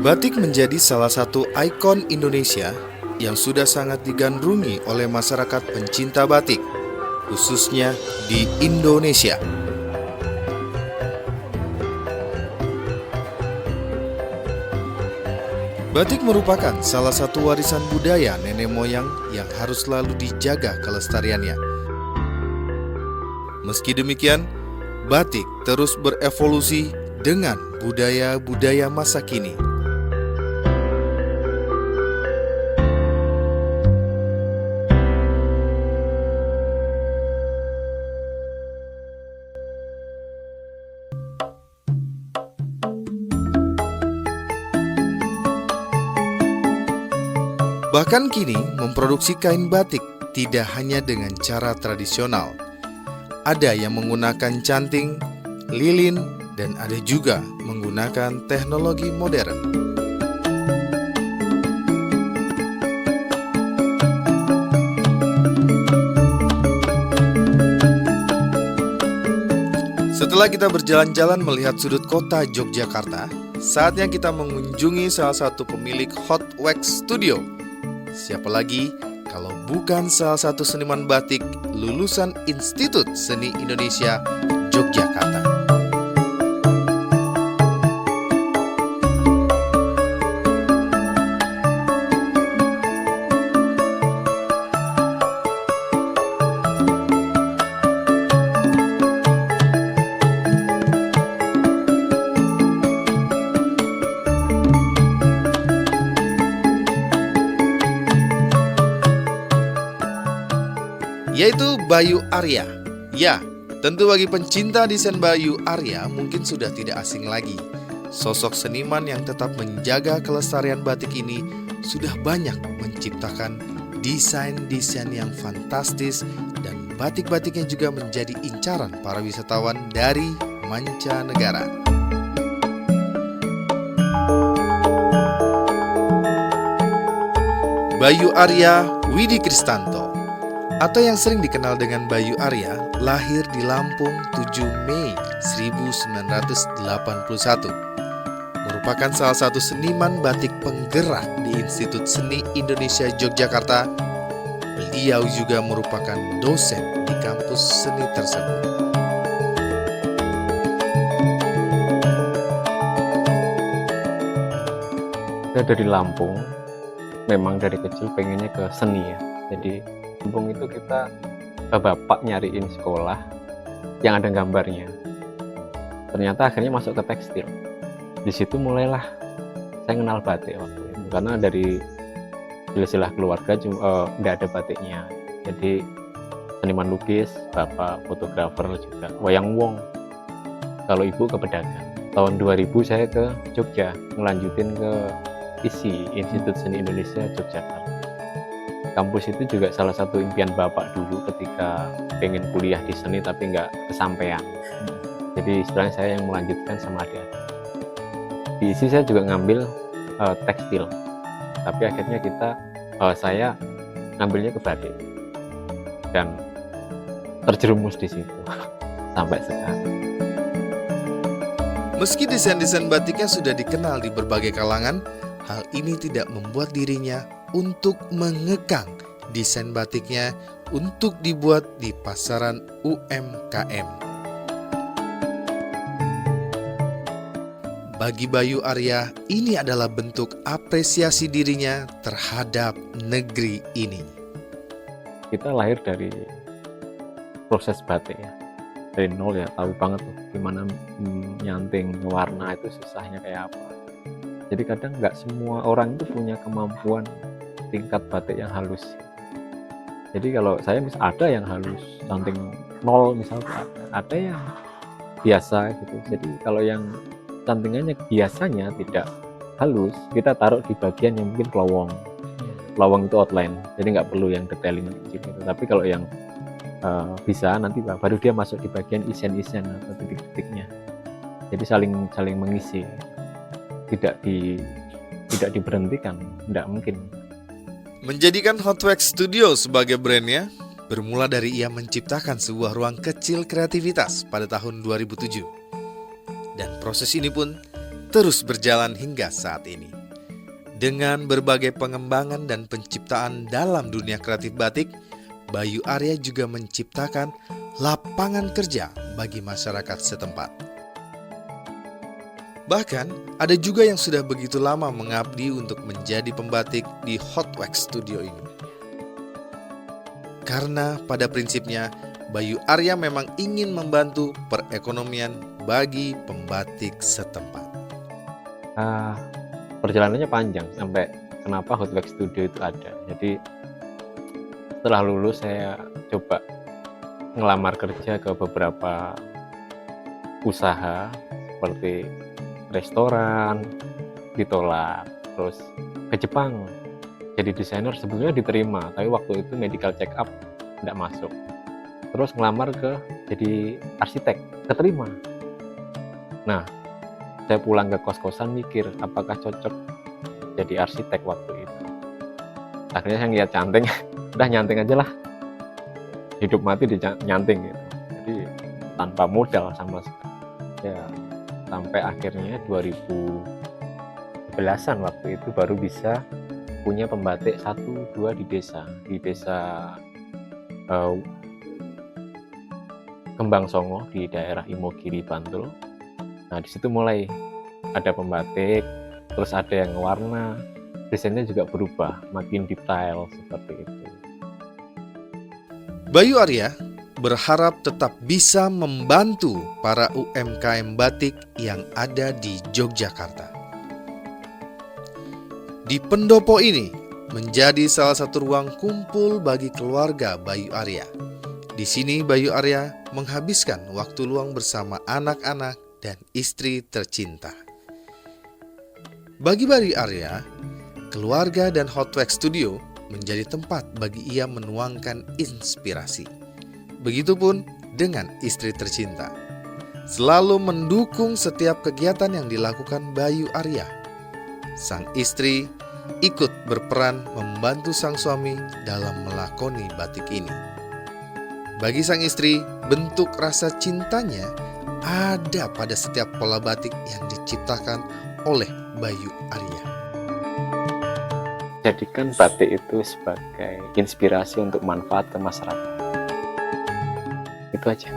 Batik menjadi salah satu ikon Indonesia yang sudah sangat digandrungi oleh masyarakat pencinta batik, khususnya di Indonesia. Batik merupakan salah satu warisan budaya nenek moyang yang harus selalu dijaga kelestariannya. Meski demikian, batik terus berevolusi dengan budaya-budaya masa kini. Bahkan kini memproduksi kain batik tidak hanya dengan cara tradisional. Ada yang menggunakan canting, lilin, dan ada juga menggunakan teknologi modern. Setelah kita berjalan-jalan melihat sudut kota Yogyakarta, saatnya kita mengunjungi salah satu pemilik Hot Wax Studio. Siapa lagi kalau bukan salah satu seniman batik lulusan Institut Seni Indonesia Yogyakarta. Yaitu Bayu Arya. Ya, tentu bagi pencinta desain Bayu Arya mungkin sudah tidak asing lagi. Sosok seniman yang tetap menjaga kelestarian batik ini sudah banyak menciptakan desain-desain yang fantastis dan batik-batiknya juga menjadi incaran para wisatawan dari mancanegara. Bayu Arya Widi Kristanto atau yang sering dikenal dengan Bayu Arya, lahir di Lampung 7 Mei 1981. Merupakan salah satu seniman batik penggerak di Institut Seni Indonesia Yogyakarta. Beliau juga merupakan dosen di kampus seni tersebut. Saya dari Lampung, memang dari kecil pengennya ke seni ya. Jadi Lampung itu kita bapak nyariin sekolah yang ada gambarnya. Ternyata akhirnya masuk ke tekstil. Di situ mulailah saya kenal batik waktu itu. Karena dari silsilah keluarga nggak ada batiknya. Jadi seniman lukis, bapak fotografer juga, wayang wong. Kalau ibu ke pedagang. Tahun 2000 saya ke Jogja, ngelanjutin ke ISI, Institut Seni Indonesia Yogyakarta. Kampus itu juga salah satu impian bapak dulu ketika pengen kuliah di seni tapi nggak kesampaian. Jadi istilahnya saya yang melanjutkan sama adik. Di ISI saya juga ngambil tekstil, tapi akhirnya saya ngambilnya ke batik dan terjerumus di situ sampai sekarang. Meski desain-desain batiknya sudah dikenal di berbagai kalangan, hal ini tidak membuat dirinya untuk mengekang desain batiknya untuk dibuat di pasaran UMKM. Bagi Bayu Arya, ini adalah bentuk apresiasi dirinya terhadap negeri ini. Kita lahir dari proses batik ya, dari nol ya, tahu banget tuh gimana nyanting warna itu susahnya kayak apa. Jadi kadang nggak semua orang itu punya kemampuan tingkat batik yang halus. Jadi kalau saya ada yang halus, canting nol misalnya, ada yang biasa gitu. Jadi kalau yang cantingannya biasanya tidak halus, kita taruh di bagian yang mungkin pelowong. Pelowong itu outline, jadi nggak perlu yang detailing gitu. Tapi kalau yang bisa nanti baru dia masuk di bagian isen-isen atau titik-titiknya. Jadi saling mengisi. Tidak diberhentikan, tidak mungkin. Menjadikan Hot Wax Studio sebagai brandnya bermula dari ia menciptakan sebuah ruang kecil kreativitas pada tahun 2007. Dan proses ini pun terus berjalan hingga saat ini. Dengan berbagai pengembangan dan penciptaan dalam dunia kreatif batik, Bayu Arya juga menciptakan lapangan kerja bagi masyarakat setempat. Bahkan, ada juga yang sudah begitu lama mengabdi untuk menjadi pembatik di Hot Wax Studio ini. Karena pada prinsipnya, Bayu Arya memang ingin membantu perekonomian bagi pembatik setempat. Perjalanannya panjang sampai kenapa Hot Wax Studio itu ada. Jadi setelah lulus saya coba ngelamar kerja ke beberapa usaha seperti restoran, ditolak. Terus ke Jepang jadi desainer, sebetulnya diterima, tapi waktu itu medical check up tidak masuk. Terus ngelamar ke jadi arsitek, keterima. Nah, saya pulang ke kos-kosan mikir apakah cocok jadi arsitek waktu itu. Akhirnya saya ngeliat canting, udah nyanting aja lah, hidup mati di nyanting gitu. Jadi tanpa modal sama sekali ya, sampai akhirnya 2011an waktu itu baru bisa punya pembatik 1-2 di desa Kembang Songo di daerah Imogiri, Bantul. Nah, di situ mulai ada pembatik, terus ada yang warna, desainnya juga berubah, makin detail seperti itu. Bayu Arya berharap tetap bisa membantu para UMKM batik yang ada di Yogyakarta. Di pendopo ini menjadi salah satu ruang kumpul bagi keluarga Bayu Arya. Di sini Bayu Arya menghabiskan waktu luang bersama anak-anak dan istri tercinta. Bagi Bayu Arya, keluarga dan Hot Wax Studio menjadi tempat bagi ia menuangkan inspirasi. Begitupun dengan istri tercinta. Selalu mendukung setiap kegiatan yang dilakukan Bayu Arya. Sang istri ikut berperan membantu sang suami dalam melakoni batik ini. Bagi sang istri, bentuk rasa cintanya ada pada setiap pola batik yang diciptakan oleh Bayu Arya. Jadikan batik itu sebagai inspirasi untuk manfaat ke masyarakat. Itu aja.